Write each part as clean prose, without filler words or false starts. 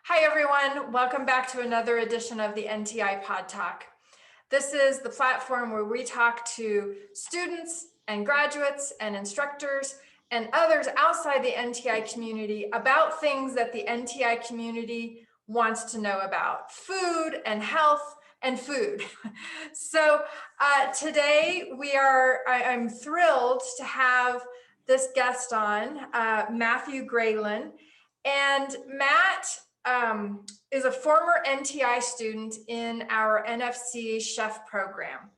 Hi, everyone. Welcome back to another edition of the NTI PodTalk. This is the platform where we talk to students and graduates and instructors and others outside the NTI community about things that the NTI community wants to know about: food and health and food. So today I'm thrilled to have this guest on, Matthew Graylin. And Matt is a former NTI student in our NFC chef program.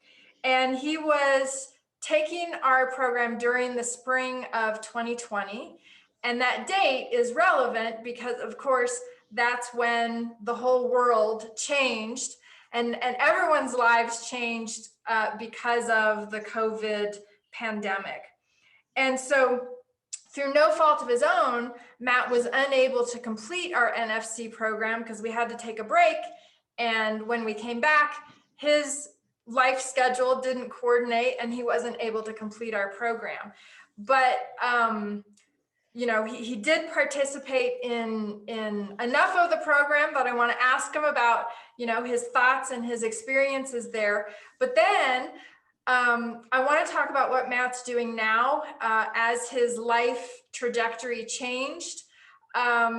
And he was taking our program during the spring of 2020. And that date is relevant because, of course, that's when the whole world changed and everyone's lives changed because of the COVID pandemic. And so, through no fault of his own, Matt was unable to complete our NFC program because we had to take a break. And when we came back, his life schedule didn't coordinate and he wasn't able to complete our program. But, he did participate in enough of the program that I want to ask him about, his thoughts and his experiences there. But then I want to talk about what Matt's doing now as his life trajectory changed.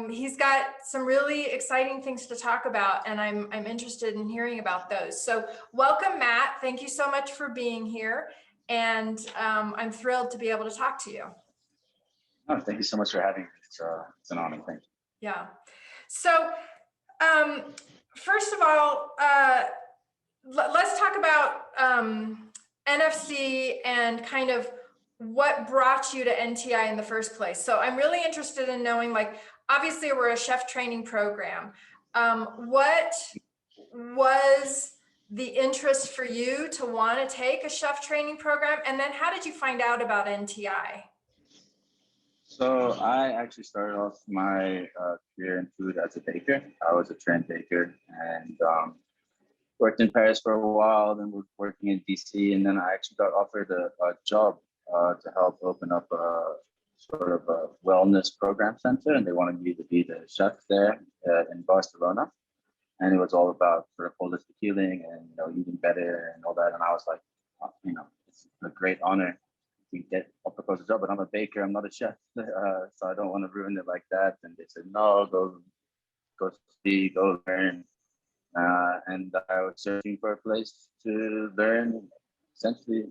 He's got some really exciting things to talk about, and I'm interested in hearing about those. So welcome, Matt. Thank you so much for being here, and I'm thrilled to be able to talk to you. Oh, thank you so much for having me. It's an honor. Thank you. Yeah. So first of all, let's talk about NFC and kind of what brought you to NTI in the first place. So I'm really interested in knowing, obviously we're a chef training program. What was the interest for you to want to take a chef training program? And then how did you find out about NTI? So I actually started off my career in food as a baker. I was a trained baker and worked in Paris for a while, then was working in DC, and then I actually got offered a job to help open up a sort of a wellness program center, and they wanted me to be the chef there in Barcelona. And it was all about sort of holistic healing and eating better and all that. And I was like, it's a great honor to I'll propose a job, but I'm a baker, I'm not a chef, so I don't want to ruin it like that. And they said, no, go see, go learn. And I was searching for a place to learn, essentially,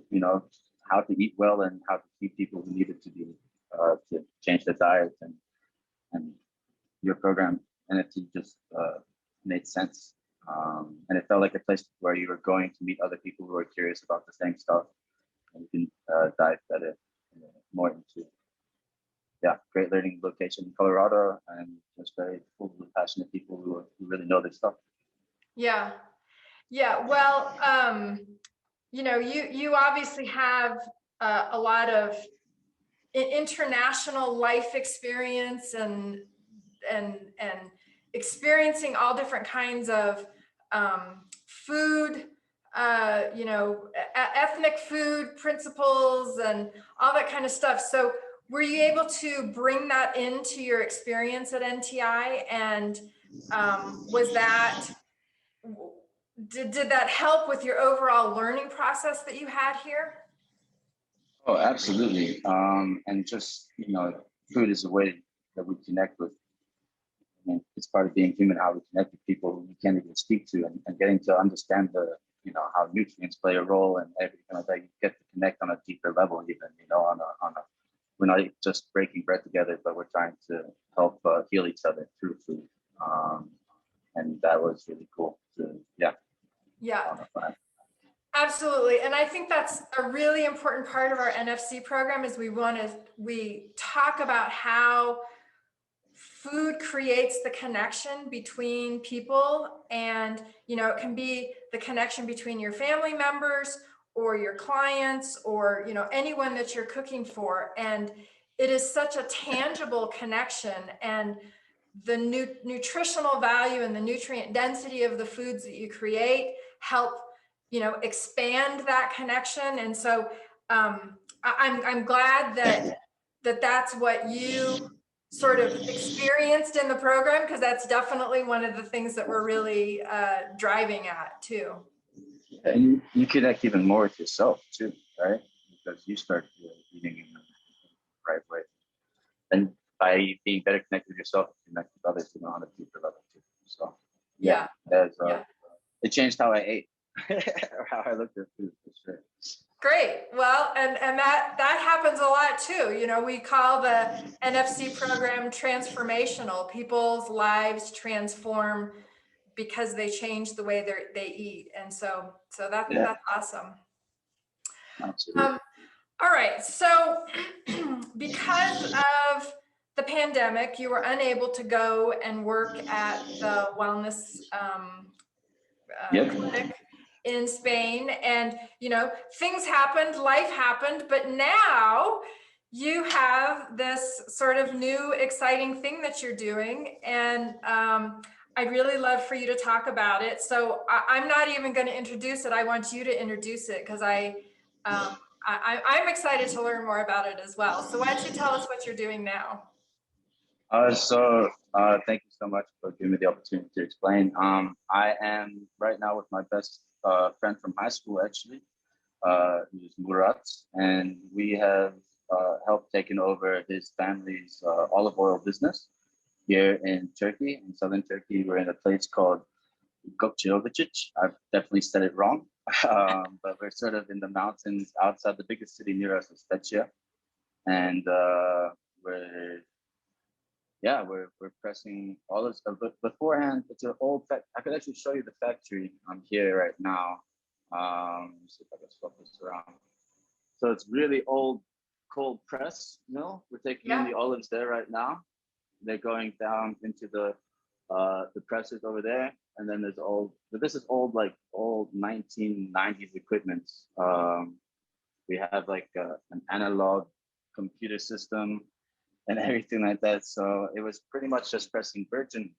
how to eat well and how to feed people who needed to to change their diet. And your program, NFT, just made sense. And it felt like a place where you were going to meet other people who are curious about the same stuff. And you can dive better more into, great learning location in Colorado, and just very full of passionate people who really know their stuff. Yeah. Well, you obviously have a lot of international life experience and experiencing all different kinds of food, ethnic food principles and all that kind of stuff. So were you able to bring that into your experience at NTI? And did that help with your overall learning process that you had here? Oh, absolutely. And just, food is a way that we connect with. I mean, it's part of being human, how we connect with people who we can't even speak to, and getting to understand how nutrients play a role and everything like that. You get to connect on a deeper level, even, we're not just breaking bread together, but we're trying to help heal each other through food. And that was really cool. Yeah. Absolutely. And I think that's a really important part of our NFC program is we talk about how food creates the connection between people, and it can be the connection between your family members or your clients or anyone that you're cooking for, and it is such a tangible connection, and the nutritional value and the nutrient density of the foods that you create help expand that connection. And so I'm glad that that's what you sort of experienced in the program, because that's definitely one of the things that we're really driving at too. And you connect even more with yourself too, right? Because you start eating in the right way. And by being better connected with yourself, you connect with others to know how to keep your level too. So Yeah. it changed how I ate or how I looked at food for sure. Great. Well, and that happens a lot too. You know, we call the NFC program transformational. People's lives transform because they change the way they eat, and so that's awesome. Absolutely. All right. So because of the pandemic, you were unable to go and work at the wellness clinic in Spain, and you know, things happened, life happened, but now you have this sort of new exciting thing that you're doing, and I'd really love for you to talk about it. So I'm not even going to introduce it. I want you to introduce it, because I'm excited to learn more about it as well. So why don't you tell us what you're doing now? Thank you so much for giving me the opportunity to explain. I am right now with my best friend from high school, actually, who's Murat, and we have helped taken over his family's olive oil business here in Turkey, in southern Turkey. We're in a place called Gökçeovicic. I've definitely said it wrong, but we're sort of in the mountains outside the biggest city near us, is Spezia, and we're pressing olives. But beforehand, it's an old I could actually show you the factory. I'm here right now. See if I can swap this around. So it's really old cold press mill. We're taking in the olives there right now. They're going down into the presses over there, and then there's this is old 1990s equipment. We have like an analog computer system and everything like that. So it was pretty much just pressing virgin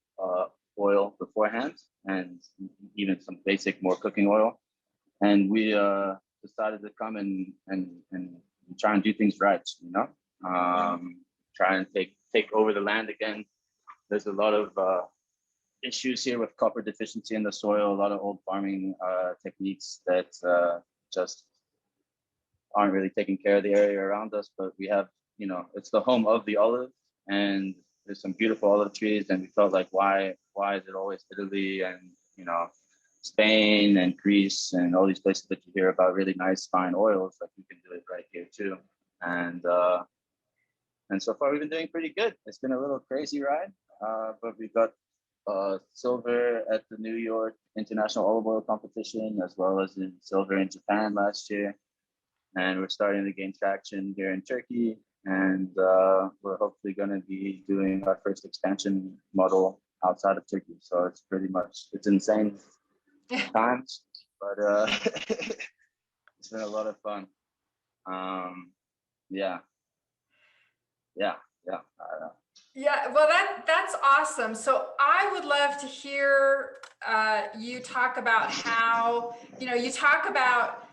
oil beforehand, and even some basic more cooking oil. And we decided to come and try and do things right, you know, try and take over the land again. There's a lot of issues here with copper deficiency in the soil, a lot of old farming techniques that just aren't really taking care of the area around us. But we have, you know, it's the home of the olive, and there's some beautiful olive trees, and we felt like, why is it always Italy and, you know, Spain and Greece and all these places that you hear about really nice fine oils, like we can do it right here too. And so far we've been doing pretty good. It's been a little crazy ride, but we got silver at the New York International Olive Oil Competition, as well as in silver in Japan last year. And we're starting to gain traction here in Turkey, and we're hopefully going to be doing our first expansion model outside of Turkey. So it's insane times, but it's been a lot of fun. Yeah, well, that's awesome. So I would love to hear you talk about how, you know, you talk about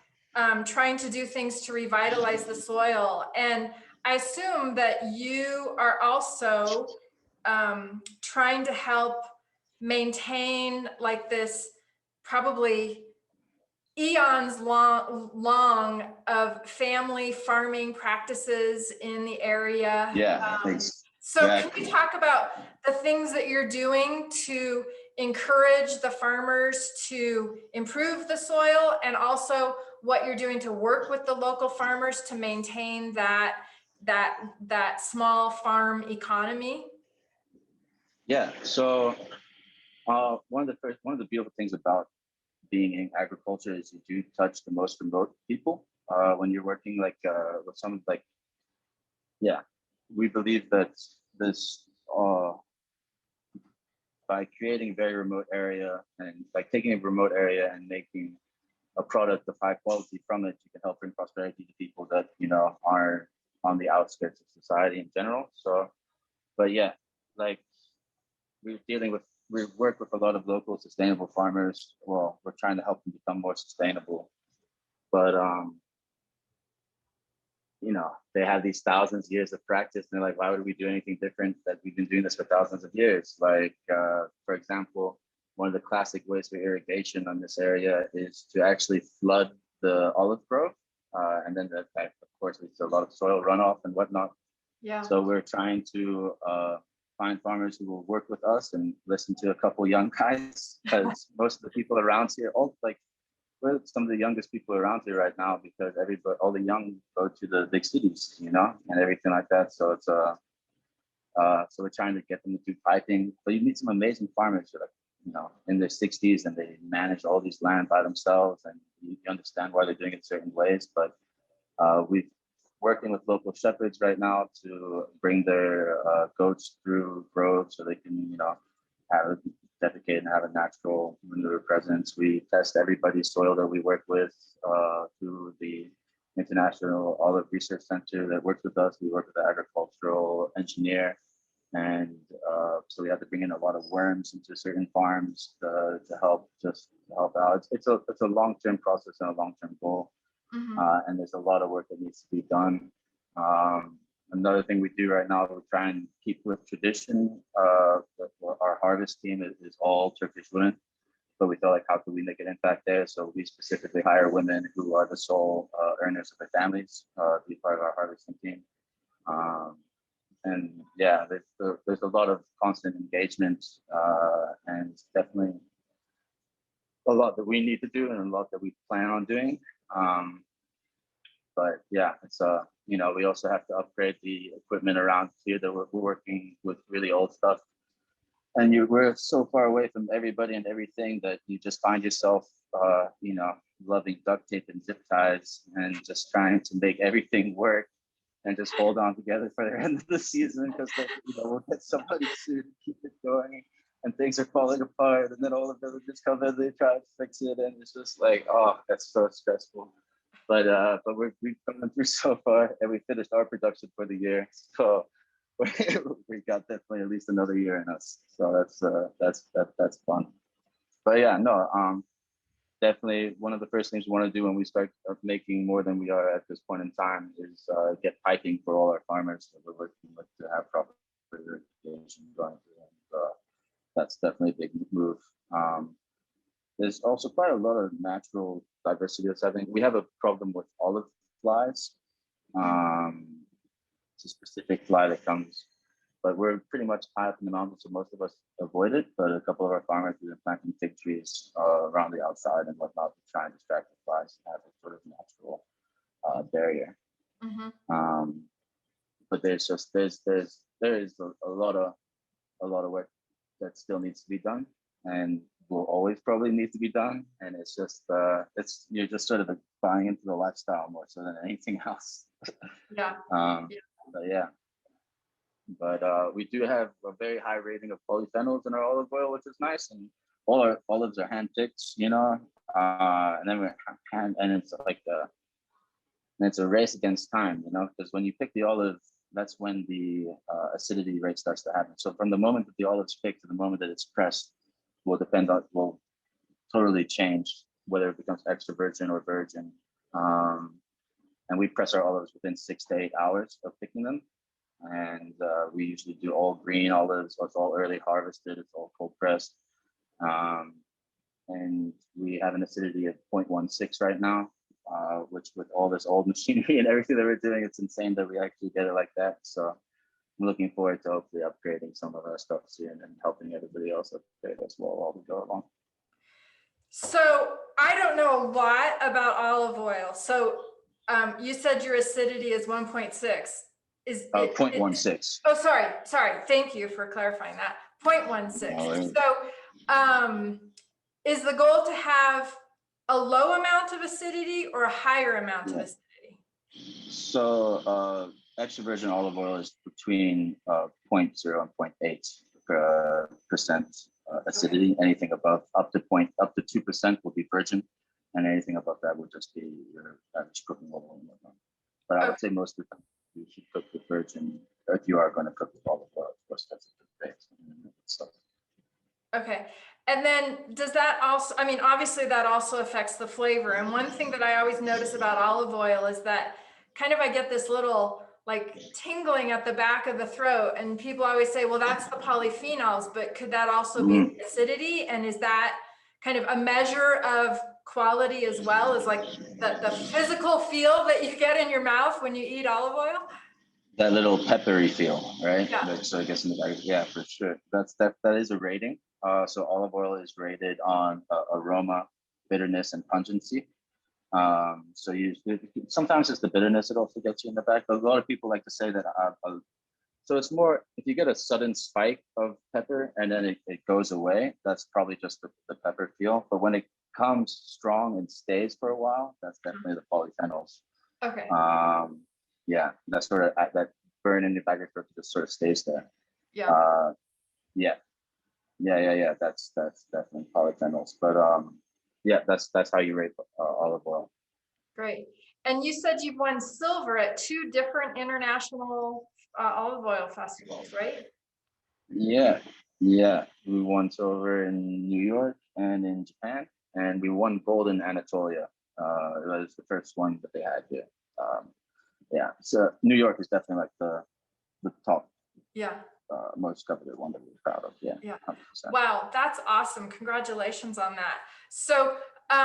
trying to do things to revitalize the soil, and I assume that you are also trying to help maintain like this probably eons long of family farming practices in the area. So can you talk about the things that you're doing to encourage the farmers to improve the soil, and also what you're doing to work with the local farmers to maintain that small farm economy? Yeah. So one of the beautiful things about being in agriculture is you do touch the most remote people when you're working with someone we believe that this by creating a very remote area, and by taking a remote area and making a product of high quality from it, you can help bring prosperity to people that, you know, are on the outskirts of society in general. So, but yeah, like we work with a lot of local sustainable farmers. Well, we're trying to help them become more sustainable. But they have these thousands of years of practice, and they're like, why would we do anything different? That we've been doing this for thousands of years. Like, for example, one of the classic ways for irrigation on this area is to actually flood the olive grove. And then that, of course, leads to a lot of soil runoff and whatnot. Yeah. So we're trying to find farmers who will work with us and listen to a couple young guys, because most of the people around here, we're some of the youngest people around here right now, because all the young go to the big cities, and everything like that. So it's so we're trying to get them to do piping. But you meet some amazing farmers who are like, in their 60s, and they manage all these land by themselves, and you understand why they're doing it certain ways. But we're working with local shepherds right now to bring their goats through groves so they can, have defecate and have a natural manure presence. We test everybody's soil that we work with through the International Olive Research Center that works with us. We work with the agricultural engineer, and so we have to bring in a lot of worms into certain farms to help out. It's a long-term process and a long-term goal, and there's a lot of work that needs to be done. Another thing we do right now, we try and keep with tradition. Our harvest team is all Turkish women, but we felt like, how could we make an impact there? So we specifically hire women who are the sole earners of their families to be part of our harvesting team. And yeah, there's a lot of constant engagement, and definitely a lot that we need to do and a lot that we plan on doing. But yeah, it's we also have to upgrade the equipment around here. That we're working with really old stuff, and we're so far away from everybody and everything that you just find yourself, loving duct tape and zip ties and just trying to make everything work and just hold on together for the end of the season, because we'll get somebody to keep it going, and things are falling apart, and then all the villagers come in, they try to fix it, and it's just like, oh, that's so stressful. But we've come through so far, and we finished our production for the year. So we got definitely at least another year in us. So that's fun. But yeah, no, definitely one of the first things we want to do when we start making more than we are at this point in time is get piping for all our farmers that we're working with to have proper irrigation going through. And that's definitely a big move. There's also quite a lot of natural diversity that's happening. We have a problem with olive flies. It's a specific fly that comes, but we're pretty much high up in the mountains, so most of us avoid it. But a couple of our farmers have been planting fig trees around the outside and whatnot to try and distract the flies and have a sort of natural barrier. But there is a lot of work that still needs to be done, and will always probably need to be done. And it's just you're just sort of buying into the lifestyle more so than anything else. Yeah. But we do have a very high rating of polyphenols in our olive oil, which is nice. And all our olives are hand picked, and then it's like it's a race against time, because when you pick the olive, that's when the acidity rate starts to happen. So from the moment that the olive's picked to the moment that it's pressed will totally change whether it becomes extra virgin or virgin. And we press our olives within 6 to 8 hours of picking them. And we usually do all green olives, so it's all early harvested, it's all cold pressed. And we have an acidity of 0.16 right now, which with all this old machinery and everything that we're doing, it's insane that we actually get it like that. So I'm looking forward to hopefully upgrading some of our stuff soon and helping everybody else upgrade as well while we go along. So I don't know a lot about olive oil. So you said your acidity is 1.6. Is 0.16. Oh, sorry. Thank you for clarifying that. 0.16. So is the goal to have a low amount of acidity or a higher amount of acidity? So extra virgin olive oil is between 0.0 and 0.8% acidity. Okay. Anything above up to 2% will be virgin, and anything above that would just be your average cooking oil and whatnot. But I would say most of the time you should cook with virgin, or if you are going to cook with olive oil, of course, that's a good base. Okay. And then does that also, obviously that also affects the flavor. And one thing that I always notice about olive oil is that kind of, I get this little like tingling at the back of the throat, and people always say, well, that's the polyphenols, but could that also be the acidity? And is that kind of a measure of quality as well, as like the physical feel that you get in your mouth when you eat olive oil? That little peppery feel, right? Yeah. So I guess in the back, yeah, for sure. That is a rating. So olive oil is rated on aroma, bitterness, and pungency. So sometimes it's the bitterness that also gets you in the back. But a lot of people like to say that. So it's more if you get a sudden spike of pepper and then it goes away. That's probably just the pepper feel. But when it comes strong and stays for a while, that's definitely the polyphenols. Okay. Yeah, that sort of that burn in the back of your throat just sort of stays there. Yeah. Yeah. That's definitely polyphenols. But yeah, that's how you rate olive oil. Great. And you said you've won silver at 2 different international olive oil festivals, right? Yeah. We won silver in New York and in Japan, and we won gold in Anatolia. It was the first one that they had here. Yeah, so New York is definitely like the top, Yeah. most coveted one that we're proud of. Yeah. Yeah. 100%. Wow, that's awesome. Congratulations on that. So,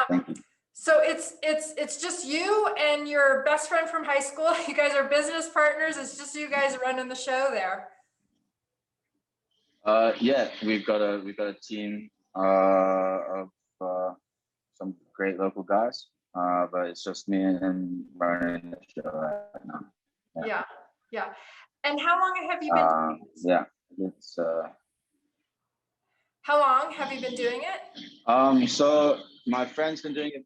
Thank you. so it's just you and your best friend from high school. You guys are business partners. It's just you guys running the show there. Yeah, we've got a team of some great local guys, but it's just me and him running the show right now. Yeah. Yeah. And how long have you been doing this? Yeah, it's How long have you been doing it? so my friend's been doing it.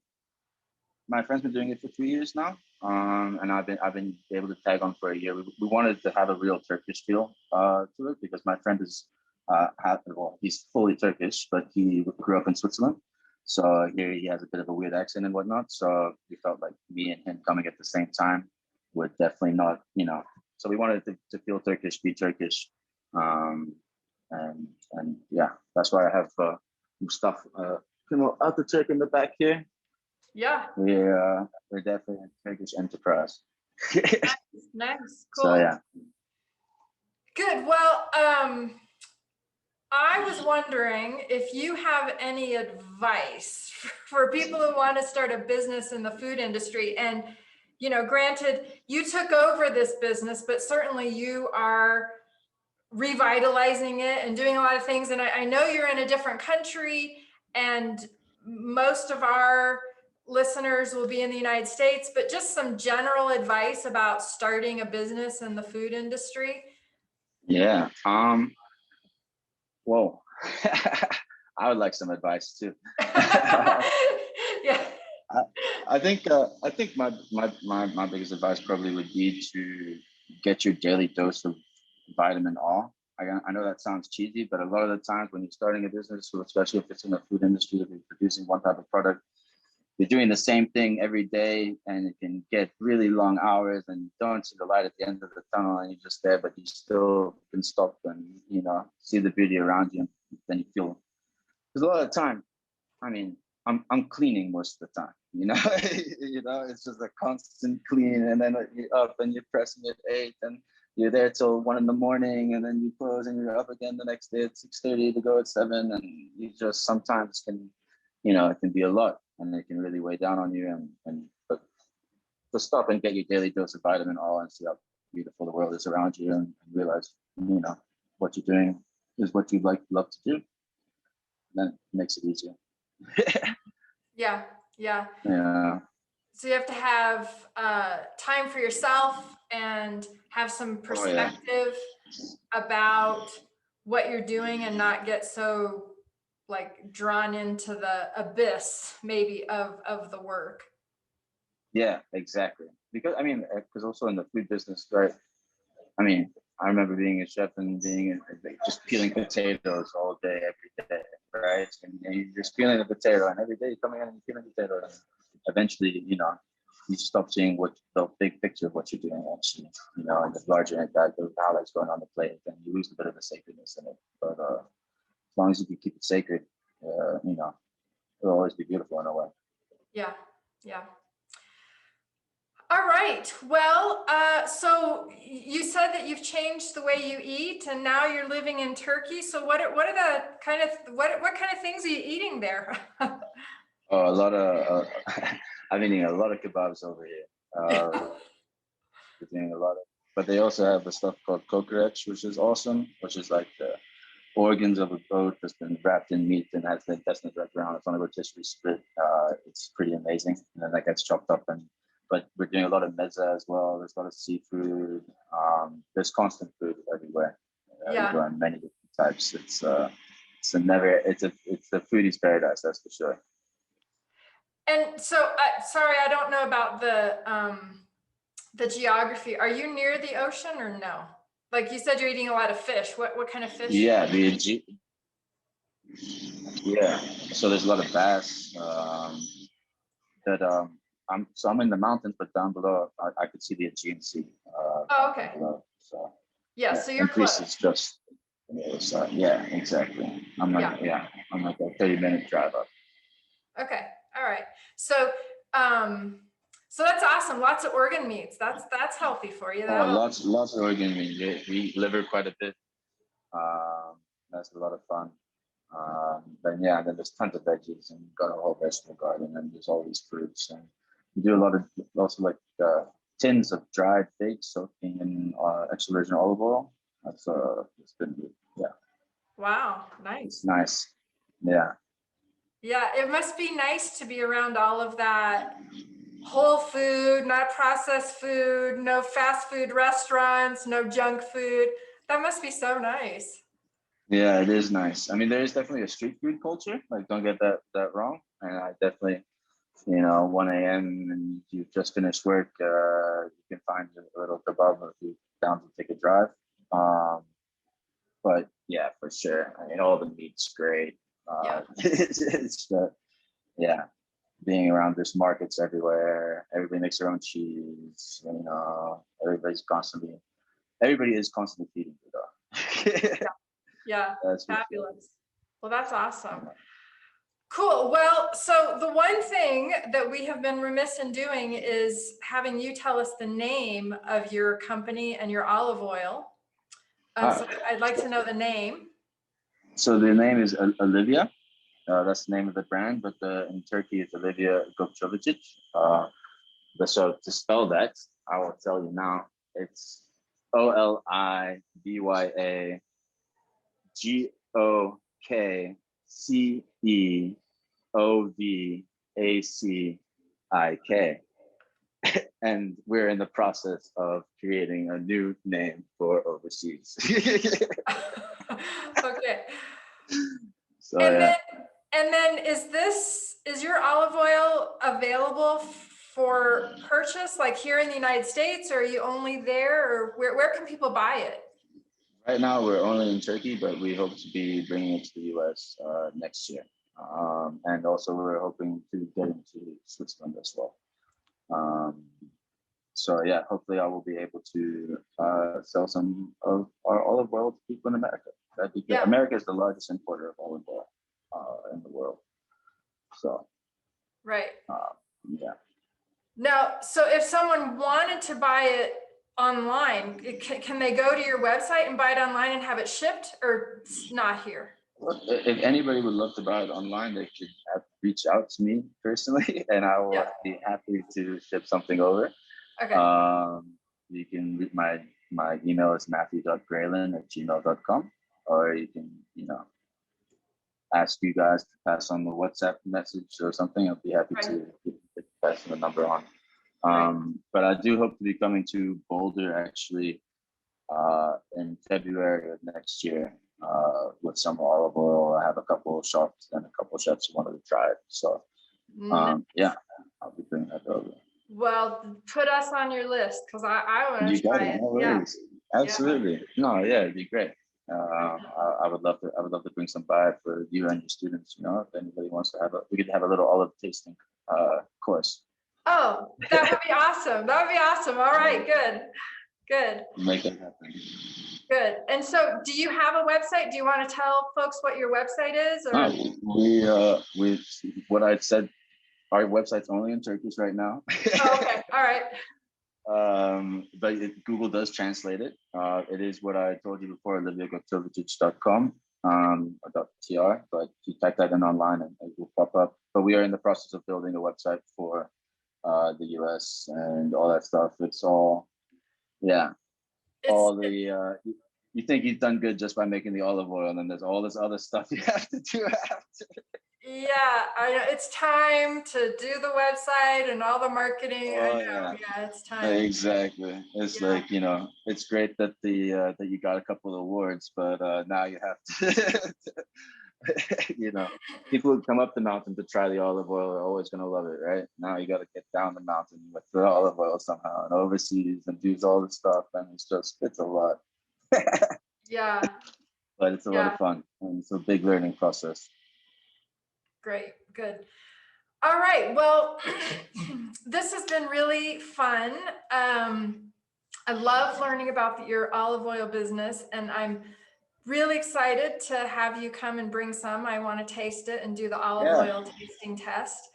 My friend's been doing it for 2 years now, and I've been able to tag on for a year. We wanted to have a real Turkish feel to it because my friend is he's fully Turkish, but he grew up in Switzerland, so here he has a bit of a weird accent and whatnot. So we felt like me and him coming at the same time would definitely not, So we wanted to feel Turkish, be Turkish, and yeah, that's why I have stuff. Out the Turk in the back here. Yeah. We're definitely a Turkish enterprise. Nice. Cool. So yeah. Good. Well, I was wondering if you have any advice for people who want to start a business in the food industry. And, granted, you took over this business, but certainly you are revitalizing it and doing a lot of things. And I know you're in a different country, and most of our listeners will be in the United States, but just some general advice about starting a business in the food industry. Yeah. Whoa. I would like some advice too. Yeah. I think my biggest advice probably would be to get your daily dose of vitamin R. I know that sounds cheesy, but a lot of the times when you're starting a business, especially if it's in the food industry, if you're producing one type of product, you're doing the same thing every day, and it can get really long hours, and you don't see the light at the end of the tunnel, and you're just there, but you still can stop and see the beauty around you, and then you feel. Because a lot of the time, I mean, I'm cleaning most of the time, it's just a constant clean, and then you're up and you're pressing at 8, and you're there till 1 a.m, and then you close and you're up again the next day at 6:30 to go at 7, and you just sometimes can, it can be a lot, and it can really weigh down on you, but to stop and get your daily dose of vitamin R and see how beautiful the world is around you, and realize, what you're doing is what you love to do, then it makes it easier. Yeah. Yeah. So you have to have time for yourself and have some perspective about what you're doing, and not get so like drawn into the abyss maybe of the work. Yeah, exactly. Because also in the food business, right? I remember being a chef and just peeling potatoes all day, every day, right? And you're just peeling a potato, and every day you're coming in and you're peeling potato. And eventually, you stop seeing what the big picture of what you're doing actually, and the larger impact of how that's going on the plate, and you lose a bit of the sacredness in it. But as long as you can keep it sacred, it'll always be beautiful in a way. Yeah. All right. Well, so you said that you've changed the way you eat, and now you're living in Turkey. So what are the kind of what kind of things are you eating there? Oh, a lot of I've been eating a lot of kebabs over here. We're doing a lot of, but they also have the stuff called kokoreç, which is awesome, which is like the organs of a goat that's been wrapped in meat and has the intestines wrapped around. It's on a rotisserie spit. It's pretty amazing, and then that gets chopped up. And but we're doing a lot of mezza as well. There's a lot of seafood. There's constant food everywhere. Yeah. We go on many different types. It's a foodie's paradise, that's for sure. And so, sorry, I don't know about the geography. Are you near the ocean or no? Like you said, you're eating a lot of fish. What kind of fish? Yeah, yeah. So there's a lot of bass. I'm in the mountains, but down below I could see the Aegean Sea. Oh, okay. Below, so Yeah, so you're Greece close. is just on the other side. Yeah, exactly. I'm like a 30-minute drive up. Okay. All right. So, so that's awesome. Lots of organ meats. That's healthy for you. Oh, lots of organ meat. Yeah, we eat liver quite a bit. That's a lot of fun. Then then there's tons of veggies, and we've got a whole vegetable garden, and there's all these fruits, and we do a lot of also like tins of dried figs soaking in extra virgin olive oil. It's been good. Yeah. Wow, nice. It's nice. Yeah. Yeah, it must be nice to be around all of that whole food, not processed food, no fast food restaurants, no junk food. That must be so nice. Yeah, it is nice. I mean, there is definitely a street food culture. Like, don't get that wrong. And I definitely, 1 a.m. and you've just finished work, you can find a little kebab if you're down to take a drive. But yeah, for sure. I mean, all the meat's great. It's being around there's markets everywhere. Everybody makes their own cheese. Everybody is constantly feeding you though. Yeah, That's fabulous. sure. Well, that's awesome. Cool. Well, so the one thing that we have been remiss in doing is having you tell us the name of your company and your olive oil. So I'd like to know the name. So the name is Olivia. That's the name of the brand, but in Turkey it's Olivia Gokçovičić. So to spell that, I will tell you now. It's OLIBYAGOKCEOVACIK. And we're in the process of creating a new name for overseas. Okay. So and then is your olive oil available for purchase like here in the United States, or are you only there, or where can people buy it? Right now we're only in Turkey, but we hope to be bringing it to the US next year. And also we're hoping to get into Switzerland as well. So yeah, hopefully I will be able to sell some of our olive oil to people in America. That'd be good. America is the largest importer of olive oil in the world. So right. Yeah. Now, so if someone wanted to buy it online, can they go to your website and buy it online and have it shipped, or it's not here? If anybody would love to buy it online, they could reach out to me personally, and I will be happy to ship something over. Okay. You can read my email is matthew.graylin@gmail.com, or you can ask you guys to pass on the WhatsApp message or something. I'll be happy to pass the number on. But I do hope to be coming to Boulder actually in February of next year with some olive oil. I have a couple of shops and a couple of chefs who wanted to try it. So I'll be bringing that over. Well, put us on your list because I want to try it. No worries. Absolutely. No, it'd be great. I would love to bring some by for you and your students. If anybody wants to we could have a little olive tasting course. Oh, that would be awesome. That would be awesome. All right, good. Make that happen. Good. And so, do you have a website? Do you want to tell folks what your website is? Or? What I said, our website's only in Turkish right now. Oh, okay. All right. But Google does translate it. It is what I told you before, oliviagotovicic.com .tr, but if you type that in online and it will pop up. But we are in the process of building a website for the US and all that stuff. It's all, yeah, all the, you think you've done good just by making the olive oil, and then there's all this other stuff you have to do after. Yeah, I know. It's time to do the website and all the marketing. I Oh, know. yeah. Yeah, it's time. Exactly. It's Yeah. like, it's great that that you got a couple of awards, but now you have to, people who come up the mountain to try the olive oil are always going to love it, right? Now you got to get down the mountain with the olive oil somehow and overseas and do all this stuff, and it's a lot. Yeah. But it's a lot of fun, and it's a big learning process. Great. Good. All right. Well, this has been really fun. I love learning about your olive oil business, and I'm really excited to have you come and bring some. I want to taste it and do the olive oil tasting test.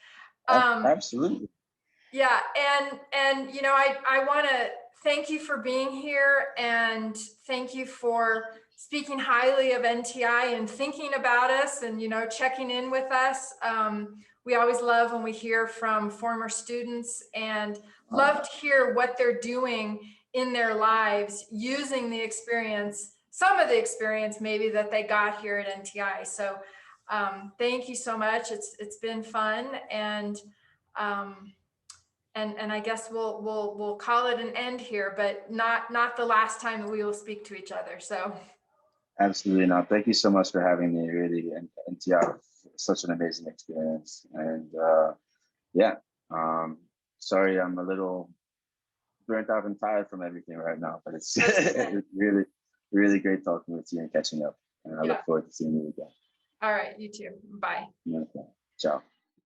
Absolutely. Yeah, and I want to thank you for being here, and thank you for speaking highly of NTI and thinking about us and checking in with us. We always love when we hear from former students, and love to hear what they're doing in their lives using the experience, some of the experience maybe that they got here at NTI. So thank you so much. It's been fun, and I guess we'll call it an end here, but not the last time that we will speak to each other. So absolutely not. Thank you so much for having me. Really, and NTI, such an amazing experience. And sorry, I'm a little burnt out and tired from everything right now, but it's it's really, really great talking with you and catching up. And I look forward to seeing you again. All right, you too. Bye. Okay. Ciao.